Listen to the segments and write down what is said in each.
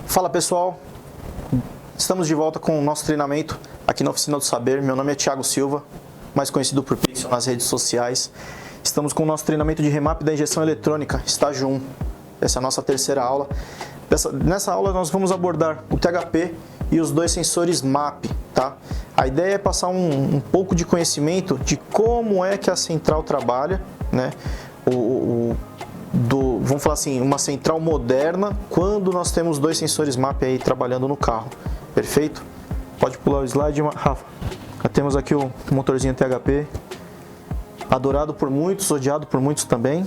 Fala pessoal, estamos de volta com o nosso treinamento aqui na Oficina do Saber. Meu nome é Thiago Silva, mais conhecido por Pixel nas redes sociais. Estamos com o nosso treinamento de remap da injeção eletrônica, estágio 1. Essa é a nossa terceira aula. Nessa aula nós vamos abordar o THP e os dois sensores MAP, tá? A ideia é passar um pouco de conhecimento de como é que a central trabalha, né? Vamos falar assim, uma central moderna quando nós temos dois sensores MAP aí trabalhando no carro. Perfeito? Pode pular o slide, Rafa. Já temos aqui o motorzinho THP, adorado por muitos, odiado por muitos também.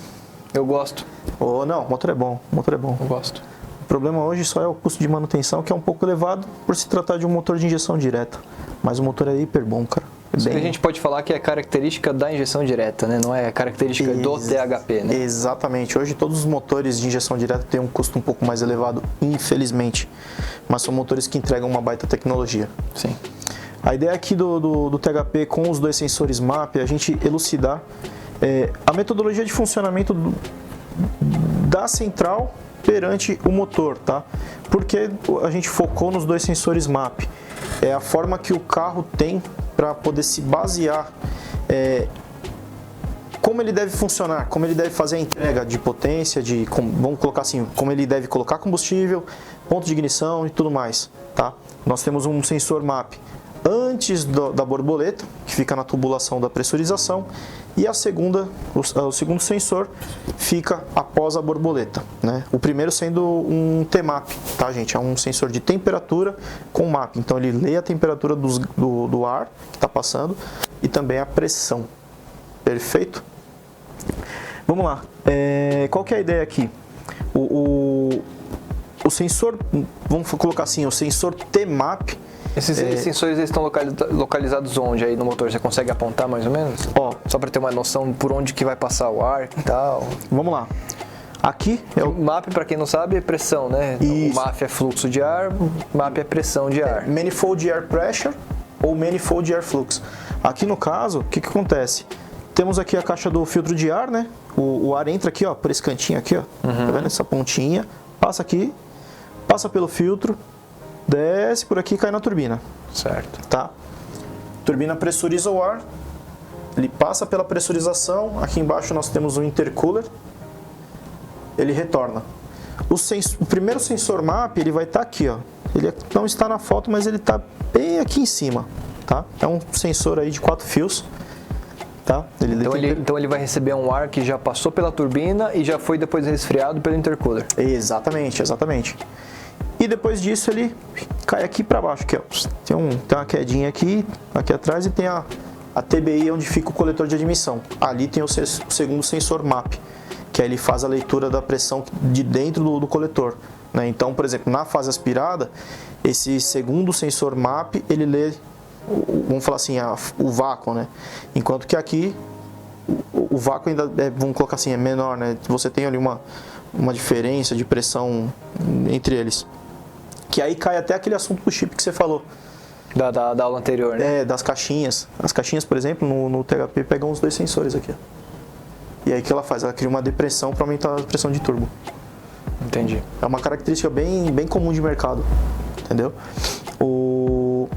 Eu gosto. Oh, não, o motor é bom, Eu gosto. O problema hoje só é o custo de manutenção, que é um pouco elevado por se tratar de um motor de injeção direta. Mas o motor é hiper bom, cara. Isso que a gente pode falar que é característica da injeção direta, né? Não é característica do THP, né? Exatamente. Hoje todos os motores de injeção direta têm um custo um pouco mais elevado, infelizmente. Mas são motores que entregam uma baita tecnologia. Sim. A ideia aqui do THP com os dois sensores MAP é a gente elucidar a metodologia de funcionamento da central perante o motor, tá? Porque a gente focou nos dois sensores MAP. É a forma que o carro tem para poder se basear como ele deve funcionar, como ele deve fazer a entrega de potência, vamos colocar assim, como ele deve colocar combustível, ponto de ignição e tudo mais, tá? Nós temos um sensor MAP antes da borboleta, que fica na tubulação da pressurização, e o segundo sensor fica após a borboleta, né? O primeiro sendo um T-MAP, tá, gente? É um sensor de temperatura com MAP, então ele lê a temperatura do ar que está passando e também a pressão. Perfeito? Vamos lá. Qual que é a ideia aqui? O sensor, vamos colocar assim, o sensor T-MAP. Esses sensores estão localizados onde aí no motor? Você consegue apontar mais ou menos? Só para ter uma noção por onde que vai passar o ar e tal. Vamos lá. Aqui é o MAP, para quem não sabe, é pressão, né? Isso. O MAP é fluxo de ar, o MAP é pressão de ar. Manifold Air Pressure ou Manifold Air Flux. Aqui no caso, o que acontece? Temos aqui a caixa do filtro de ar, né? O ar entra aqui, ó, por esse cantinho aqui, ó. Tá vendo essa pontinha? Passa aqui, passa pelo filtro, desce por aqui e cai na turbina. Certo. Tá? Turbina pressuriza o ar, ele passa pela pressurização, aqui embaixo nós temos um intercooler, ele retorna. O primeiro sensor MAP, ele vai estar aqui, ó. Ele não está na foto, mas ele está bem aqui em cima, tá? É um sensor aí de 4 fios. Tá? Então ele vai receber um ar que já passou pela turbina e já foi depois resfriado pelo intercooler. Exatamente. E depois disso ele cai aqui para baixo, aqui, ó. Tem uma quedinha aqui atrás e tem a TBI onde fica o coletor de admissão. Ali tem o segundo sensor MAP, que aí ele faz a leitura da pressão de dentro do coletor, né? Então, por exemplo, na fase aspirada, esse segundo sensor MAP, ele lê, vamos falar assim, o vácuo, né? Enquanto que aqui o vácuo ainda vamos colocar assim, é menor, né? Você tem ali uma diferença de pressão entre eles. Que aí cai até aquele assunto do chip que você falou. Da aula anterior, né? Das caixinhas. As caixinhas, por exemplo, no THP pegam os dois sensores aqui, ó. E aí o que ela faz? Ela cria uma depressão para aumentar a pressão de turbo. Entendi. É uma característica bem comum de mercado, entendeu? O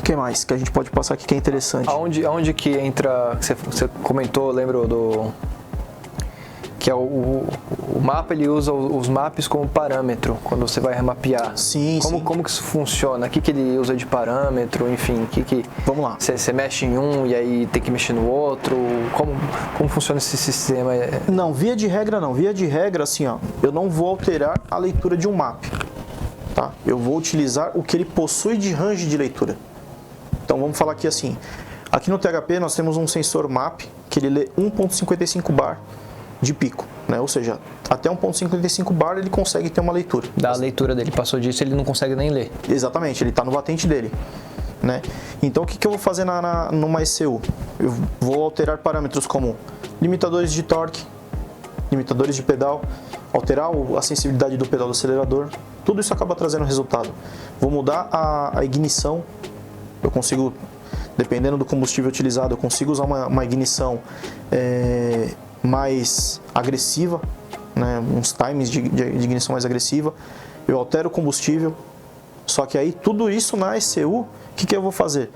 que mais que a gente pode passar aqui que é interessante? Aonde que entra, você comentou, lembro que é o mapa, ele usa os maps como parâmetro quando você vai remapear. Sim. Como que isso funciona? O que ele usa de parâmetro, enfim, Vamos lá. Você mexe em um e aí tem que mexer no outro? Como funciona esse sistema? Não, via de regra não. Via de regra, assim, ó, eu não vou alterar a leitura de um map, tá? Eu vou utilizar o que ele possui de range de leitura. Então vamos falar aqui assim. Aqui no THP nós temos um sensor MAP que ele lê 1.55 bar de pico, né? Ou seja, até 1.55 bar ele consegue ter uma leitura. Da leitura dele, passou disso, ele não consegue nem ler. Exatamente, ele está no batente dele, né? Então o que eu vou fazer numa ECU? Eu vou alterar parâmetros como limitadores de torque, limitadores de pedal, alterar a sensibilidade do pedal do acelerador, tudo isso acaba trazendo resultado. Vou mudar a ignição, eu consigo dependendo do combustível utilizado, eu consigo usar uma ignição mais agressiva, né, uns times de ignição mais agressiva, eu altero o combustível, só que aí tudo isso na ECU, o que eu vou fazer?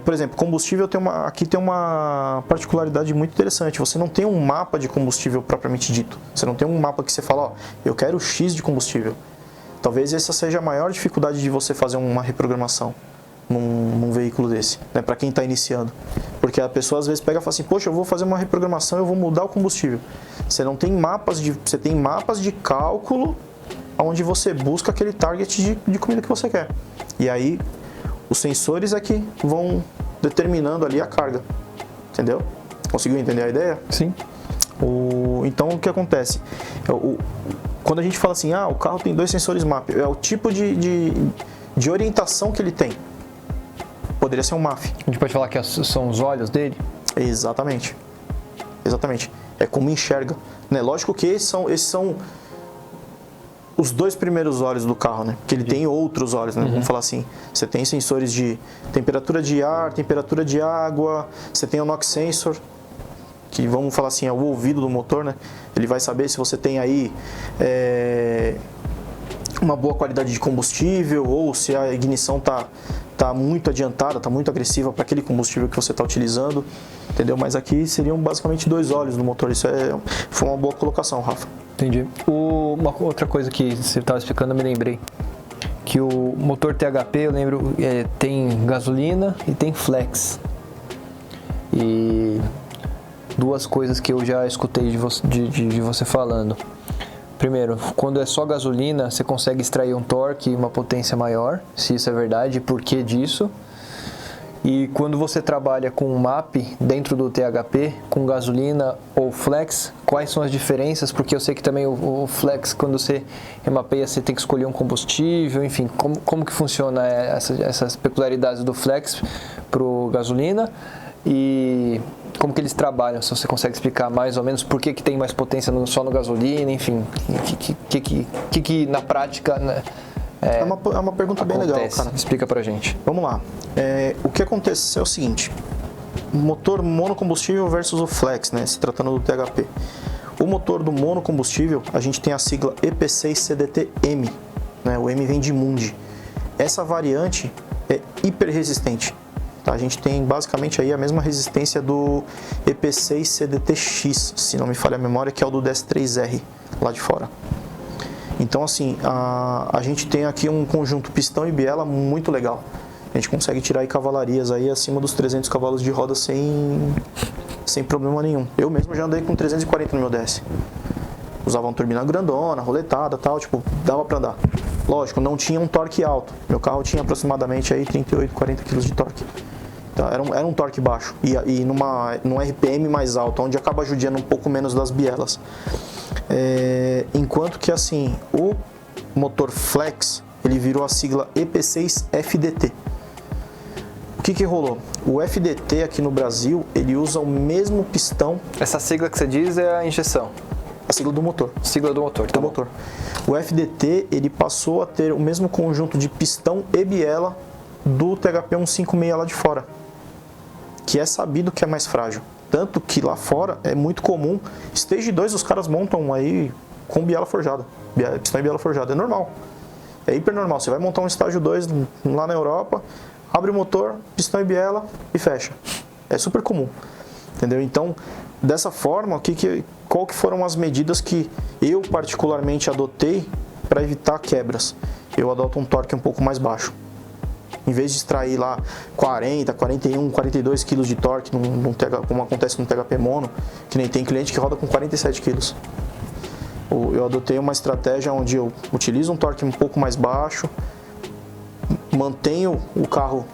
Por exemplo, combustível aqui tem uma particularidade muito interessante, você não tem um mapa de combustível propriamente dito, você não tem um mapa que você fala, ó, eu quero X de combustível. Talvez essa seja a maior dificuldade de você fazer uma reprogramação num veículo desse, né, para quem está iniciando. Porque a pessoa às vezes pega e fala assim, poxa, eu vou fazer uma reprogramação, eu vou mudar o combustível. Você não tem mapas você tem mapas de cálculo onde você busca aquele target de comida que você quer. E aí os sensores é que vão determinando ali a carga. Entendeu? Conseguiu entender a ideia? Sim. Então o que acontece? Quando a gente fala assim, o carro tem 2 sensores MAP, é o tipo de orientação que ele tem. Poderia ser um MAF. A gente pode falar que são os olhos dele? Exatamente. Exatamente. É como enxerga. Né? Lógico que esses são os 2 primeiros olhos do carro, né? Porque ele tem outros olhos, né? Vamos falar assim. Você tem sensores de temperatura de ar, temperatura de água, você tem o NOx sensor, que vamos falar assim, é o ouvido do motor, né? Ele vai saber se você tem aí uma boa qualidade de combustível ou se a ignição tá muito adiantada, tá muito agressiva para aquele combustível que você está utilizando, entendeu? Mas aqui seriam basicamente 2 olhos no motor, isso foi uma boa colocação, Rafa. Entendi. Uma outra coisa que você estava explicando, eu me lembrei, que o motor THP, eu lembro, tem gasolina e tem flex. E 2 coisas que eu já escutei de você falando. Primeiro, quando é só gasolina, você consegue extrair um torque e uma potência maior, se isso é verdade, por que disso? E quando você trabalha com um MAP dentro do THP, com gasolina ou flex, quais são as diferenças? Porque eu sei que também o flex, quando você remapeia, você tem que escolher um combustível, enfim, como que funciona essas peculiaridades do flex para o gasolina e como que eles trabalham, se você consegue explicar mais ou menos por que tem mais potência só no gasolina, enfim, que na prática... Né, é uma pergunta bem legal, cara. Explica pra gente. Vamos lá. O que acontece é o seguinte: motor monocombustível versus o flex, né? Se tratando do THP. O motor do monocombustível, a gente tem a sigla EP6CDT-M, né? O M vem de Mundi. Essa variante é hiper resistente. Tá? A gente tem basicamente aí a mesma resistência do EP6CDT-X, se não me falha a memória, que é o do DS3R lá de fora. Então, assim, a gente tem aqui um conjunto pistão e biela muito legal. A gente consegue tirar aí cavalarias aí acima dos 300 cavalos de roda sem problema nenhum. Eu mesmo já andei com 340 no meu DS. Usava uma turbina grandona, roletada, tal, tipo, dava pra andar. Lógico, não tinha um torque alto. Meu carro tinha aproximadamente aí 38, 40 kg de torque. Então, era um torque baixo e num RPM mais alto, onde acaba judiando um pouco menos das bielas. Enquanto que assim, o motor flex, ele virou a sigla EP6FDT. O que rolou? O FDT aqui no Brasil, ele usa o mesmo pistão. Essa sigla que você diz é a injeção? A sigla do motor. Sigla do motor, tá bom. Motor. O FDT, ele passou a ter o mesmo conjunto de pistão e biela do THP 156 lá de fora, que é sabido que é mais frágil. Tanto que lá fora é muito comum, Stage 2 os caras montam aí com biela forjada, pistão e biela forjada, é normal, é hiper normal. Você vai montar um estágio 2 lá na Europa, abre o motor, pistão e biela e fecha, é super comum, entendeu? Então, dessa forma, qual que foram as medidas que eu particularmente adotei para evitar quebras? Eu adoto um torque um pouco mais baixo. Em vez de extrair lá 40, 41, 42 kg de torque, como acontece no THP mono, que nem tem cliente que roda com 47 kg. Eu adotei uma estratégia onde eu utilizo um torque um pouco mais baixo, mantenho o carro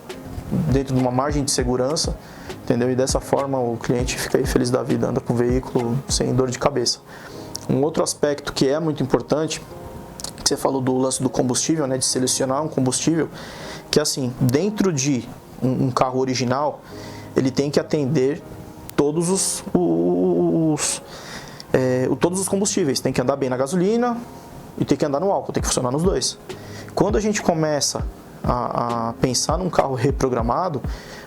dentro de uma margem de segurança, entendeu? E dessa forma o cliente fica aí feliz da vida, anda com o veículo sem dor de cabeça. Um outro aspecto que é muito importante, que você falou do lance do combustível, né, de selecionar um combustível, que assim, dentro de um carro original, ele tem que atender todos os combustíveis. Tem que andar bem na gasolina e tem que andar no álcool, tem que funcionar nos dois. Quando a gente começa a pensar num carro reprogramado,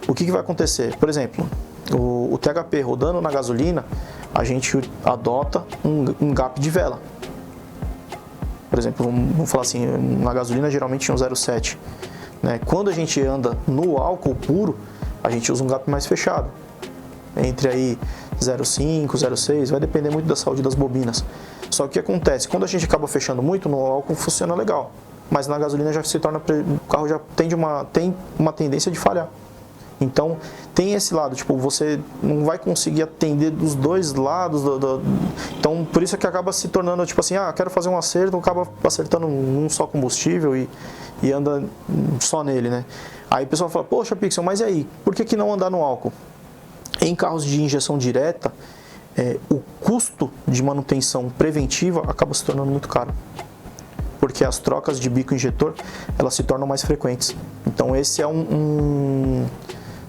O que vai acontecer? Por exemplo, o THP rodando na gasolina, a gente adota um gap de vela. Por exemplo, vamos falar assim, na gasolina geralmente tinha um 0,7. Né? Quando a gente anda no álcool puro, a gente usa um gap mais fechado. Entre aí 0,5, 0,6, vai depender muito da saúde das bobinas. Só que o que acontece? Quando a gente acaba fechando muito, no álcool funciona legal. Mas na gasolina já se torna, o carro já tem uma tendência de falhar. Então, tem esse lado, tipo, você não vai conseguir atender dos dois lados. Então, por isso é que acaba se tornando, tipo assim, quero fazer um acerto, acaba acertando um só combustível e anda só nele, né? Aí o pessoal fala, poxa, Pixel, mas e aí? Por que não andar no álcool? Em carros de injeção direta, o custo de manutenção preventiva acaba se tornando muito caro. Porque as trocas de bico injetor, elas se tornam mais frequentes. Então, esse é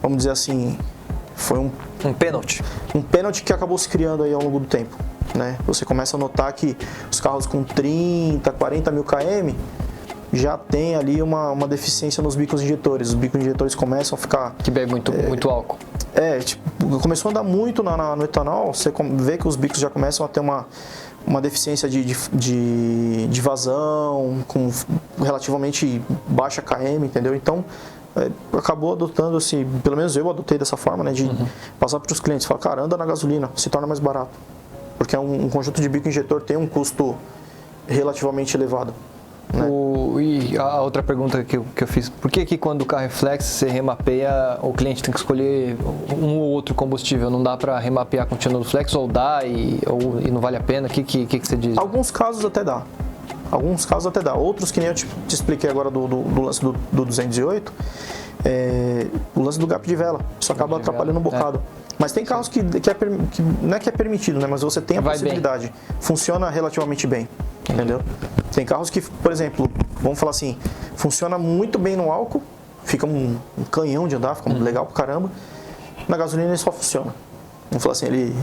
vamos dizer assim, foi um pênalti. Um pênalti que acabou se criando aí ao longo do tempo, né? Você começa a notar que os carros com 30, 40 mil km já tem ali uma deficiência nos bicos injetores. Os bicos injetores começam a ficar... Que bebe muito álcool. Tipo, começou a andar muito no etanol, você vê que os bicos já começam a ter uma deficiência de vazão, com relativamente baixa KM, entendeu? Então, acabou adotando, assim, pelo menos eu adotei dessa forma, né, de passar para os clientes, falar, cara, anda na gasolina, se torna mais barato, porque um conjunto de bico injetor tem um custo relativamente elevado. Né? E a outra pergunta que eu fiz, por que quando o carro é flex, você remapeia, o cliente tem que escolher um ou outro combustível, não dá para remapear continuando flex, ou dá e não vale a pena? O que você diz? Alguns casos até dá. Outros, que nem eu te expliquei agora do lance do 208, o lance do gap de vela. Isso acaba atrapalhando um bocado. Mas tem carros que não é que é permitido, né? Mas você tem a possibilidade. Funciona relativamente bem, entendeu? Tem carros que, por exemplo, vamos falar assim, funciona muito bem no álcool, fica um canhão de andar, fica legal pra caramba. Na gasolina ele só funciona. Vamos falar assim, ele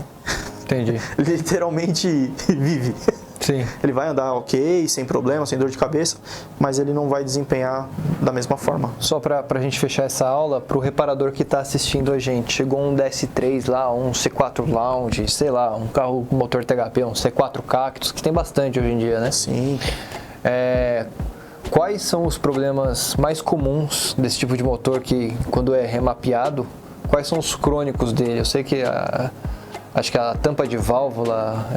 literalmente vive. Sim. Ele vai andar ok, sem problema, sem dor de cabeça, mas ele não vai desempenhar da mesma forma. Só para a gente fechar essa aula, para o reparador que está assistindo a gente, chegou um DS3 lá, um C4 Lounge, sei lá, um carro com motor THP, um C4 Cactus, que tem bastante hoje em dia, né? Sim. Quais são os problemas mais comuns desse tipo de motor que, quando é remapeado, quais são os crônicos dele? Eu sei que acho que a tampa de válvula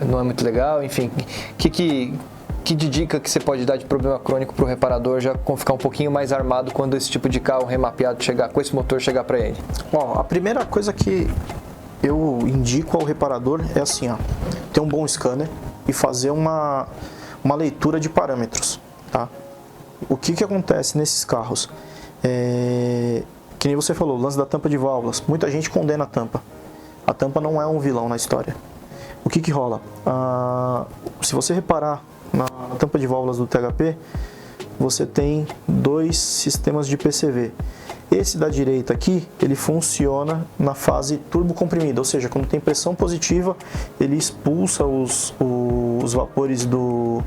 não é muito legal, enfim. Que de dica que você pode dar de problema crônico para o reparador já ficar um pouquinho mais armado quando esse tipo de carro remapeado chegar, com esse motor chegar para ele? Bom, a primeira coisa que eu indico ao reparador é assim, ter um bom scanner e fazer uma leitura de parâmetros, tá? O que acontece nesses carros? Que nem você falou, o lance da tampa de válvulas. Muita gente condena a tampa. A tampa não é um vilão na história. O que rola? Se você reparar na tampa de válvulas do THP, você tem dois sistemas de PCV. Esse da direita aqui, ele funciona na fase turbo comprimida, ou seja, quando tem pressão positiva, ele expulsa os vapores do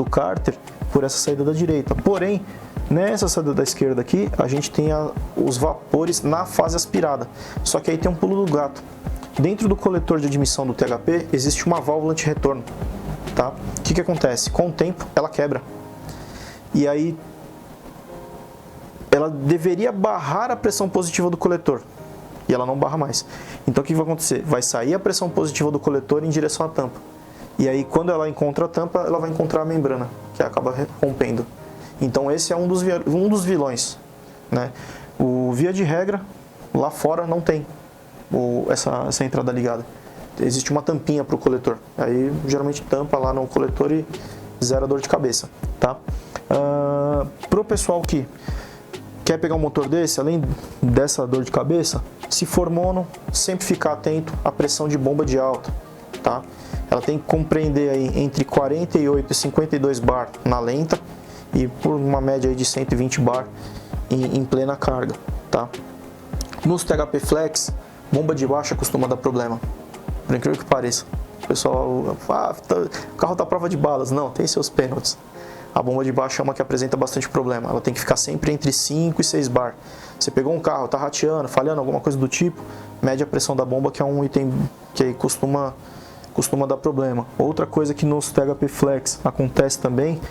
cárter por essa saída da direita. Porém, nessa saída da esquerda aqui, a gente tem os vapores na fase aspirada. Só que aí tem um pulo do gato. Dentro do coletor de admissão do THP existe uma válvula anti-retorno, tá? O que acontece? Com o tempo ela quebra. E aí ela deveria barrar a pressão positiva do coletor. E ela não barra mais. Então o que vai acontecer? Vai sair a pressão positiva do coletor em direção à tampa. E aí quando ela encontra a tampa, ela vai encontrar a membrana, que acaba rompendo. Então esse é um dos vilões, né? Via de regra, lá fora não tem essa entrada ligada. Existe uma tampinha para o coletor. Aí geralmente tampa lá no coletor e zero dor de cabeça, tá? Pro pessoal que quer pegar um motor desse, além dessa dor de cabeça, se for mono, sempre ficar atento à pressão de bomba de alta, tá? Ela tem que compreender aí entre 48 e 52 bar na lenta e por uma média aí de 120 bar em plena carga, tá? Nos THP Flex, bomba de baixa costuma dar problema, por incrível que pareça. O pessoal fala, o carro tá à prova de balas. Não, tem seus pênaltis. A bomba de baixo é uma que apresenta bastante problema. Ela tem que ficar sempre entre 5 e 6 bar. Você pegou um carro, tá rateando, falhando, alguma coisa do tipo, mede a pressão da bomba, que é um item que costuma dar problema. Outra coisa que nos THP Flex acontece também,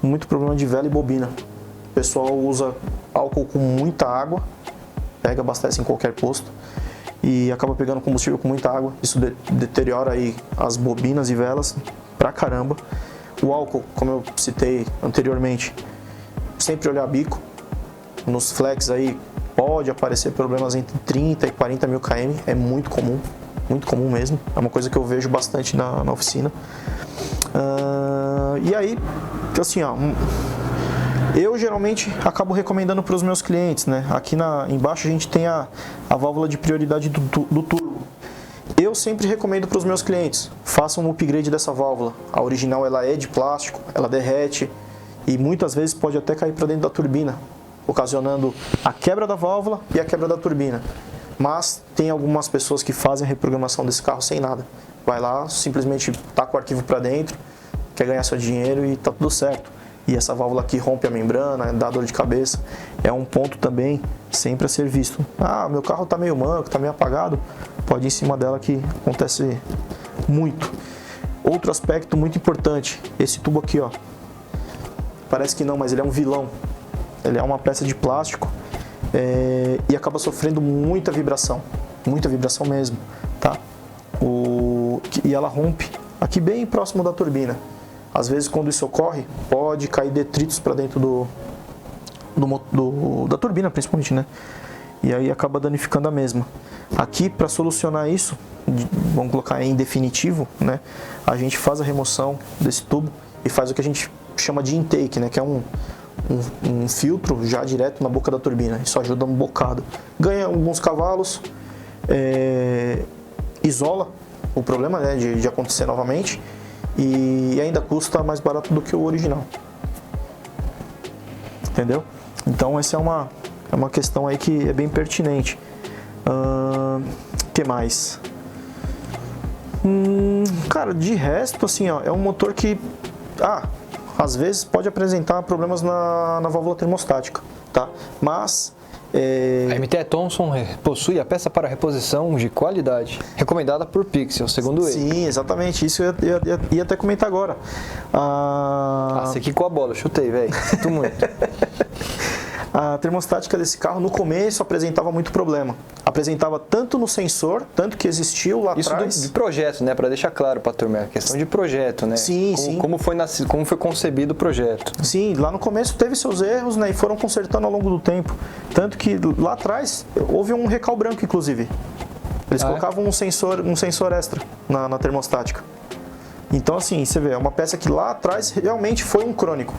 muito problema de vela e bobina. O pessoal usa álcool com muita água, pega, abastece em qualquer posto e acaba pegando combustível com muita água. Isso deteriora aí as bobinas e velas pra caramba. O álcool, como eu citei anteriormente, sempre olhar bico. Nos flex aí pode aparecer problemas entre 30 e 40 mil km, é muito comum mesmo. É uma coisa que eu vejo bastante na oficina. E aí, assim, ó, eu geralmente acabo recomendando para os meus clientes, né? Aqui embaixo a gente tem a válvula de prioridade do turbo. Eu sempre recomendo para os meus clientes, façam um upgrade dessa válvula. A original ela é de plástico, ela derrete e muitas vezes pode até cair para dentro da turbina, ocasionando a quebra da válvula e a quebra da turbina. Mas tem algumas pessoas que fazem a reprogramação desse carro sem nada. Vai lá, simplesmente taca o arquivo para dentro, quer ganhar seu dinheiro e tá tudo certo. E essa válvula aqui rompe a membrana, dá dor de cabeça. É um ponto também sempre a ser visto. Ah, meu carro tá meio manco, tá meio apagado. Pode ir em cima dela que acontece muito. Outro aspecto muito importante, esse tubo aqui, ó. Parece que não, mas ele é um vilão. Ele é uma peça de plástico e acaba sofrendo muita vibração mesmo, tá? E ela rompe aqui bem próximo da turbina. Às vezes, quando isso ocorre, pode cair detritos para dentro da turbina, principalmente, né? E aí acaba danificando a mesma. Aqui, para solucionar isso, vamos colocar em definitivo, né? A gente faz a remoção desse tubo e faz o que a gente chama de intake, né? Que é um filtro já direto na boca da turbina. Isso ajuda um bocado. Ganha alguns cavalos, isola o problema, né, de acontecer novamente e ainda custa mais barato do que o original. Entendeu? Então essa é uma questão aí que é bem pertinente. Que mais? Cara, de resto, assim, ó, é um motor que às vezes pode apresentar problemas na válvula termostática, tá? Mas a MT Thomson possui a peça para reposição de qualidade, recomendada por Pixel, segundo ele. Sim, exatamente, isso eu ia até comentar agora. Você quicou a bola, chutei, velho. Sinto muito. A termostática desse carro no começo apresentava muito problema. Apresentava tanto no sensor, tanto que existiu lá atrás. Isso de projeto, né? Para deixar claro para a turma, é questão de projeto, né? Sim, como foi concebido o projeto. Sim, lá no começo teve seus erros, né? E foram consertando ao longo do tempo. Tanto que lá atrás houve um recal branco, inclusive. Eles colocavam um sensor extra na termostática. Então, assim, você vê, é uma peça que lá atrás realmente foi um crônico.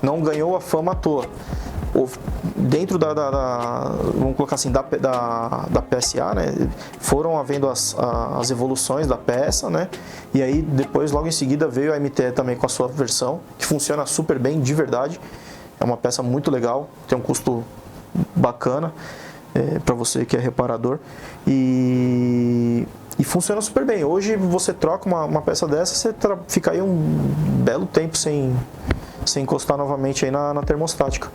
Não ganhou a fama à toa. Dentro vamos colocar assim, da PSA, né, foram havendo as evoluções da peça, né, e aí depois, logo em seguida, veio a MTE também com a sua versão, que funciona super bem, de verdade. É uma peça muito legal, tem um custo bacana para você que é reparador e funciona super bem. Hoje você troca uma peça dessa, você fica aí um belo tempo sem encostar novamente aí na termostática.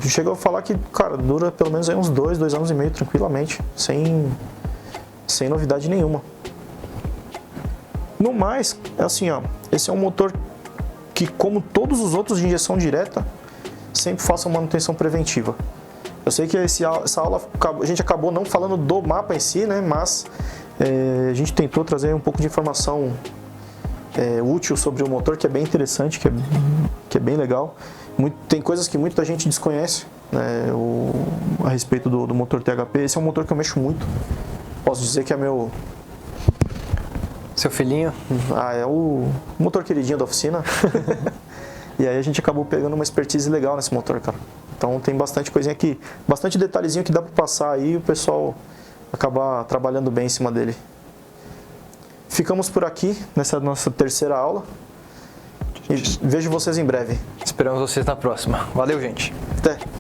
Chega a falar que, cara, dura pelo menos aí uns 2 anos e meio tranquilamente, sem novidade nenhuma. No mais, é assim, ó, esse é um motor que, como todos os outros de injeção direta, sempre faça manutenção preventiva. Eu sei que essa aula a gente acabou não falando do mapa em si, né, mas a gente tentou trazer um pouco de informação útil sobre o motor, que é bem interessante, que é bem legal. Tem coisas que muita gente desconhece, né, a respeito do motor THP. Esse é um motor que eu mexo muito. Posso dizer que é meu... Seu filhinho? É o motor queridinho da oficina. E aí a gente acabou pegando uma expertise legal nesse motor, cara. Então tem bastante coisinha aqui, bastante detalhezinho que dá para passar aí e o pessoal acabar trabalhando bem em cima dele. Ficamos por aqui nessa nossa terceira aula. E vejo vocês em breve. Esperamos vocês na próxima. Valeu, gente. Até.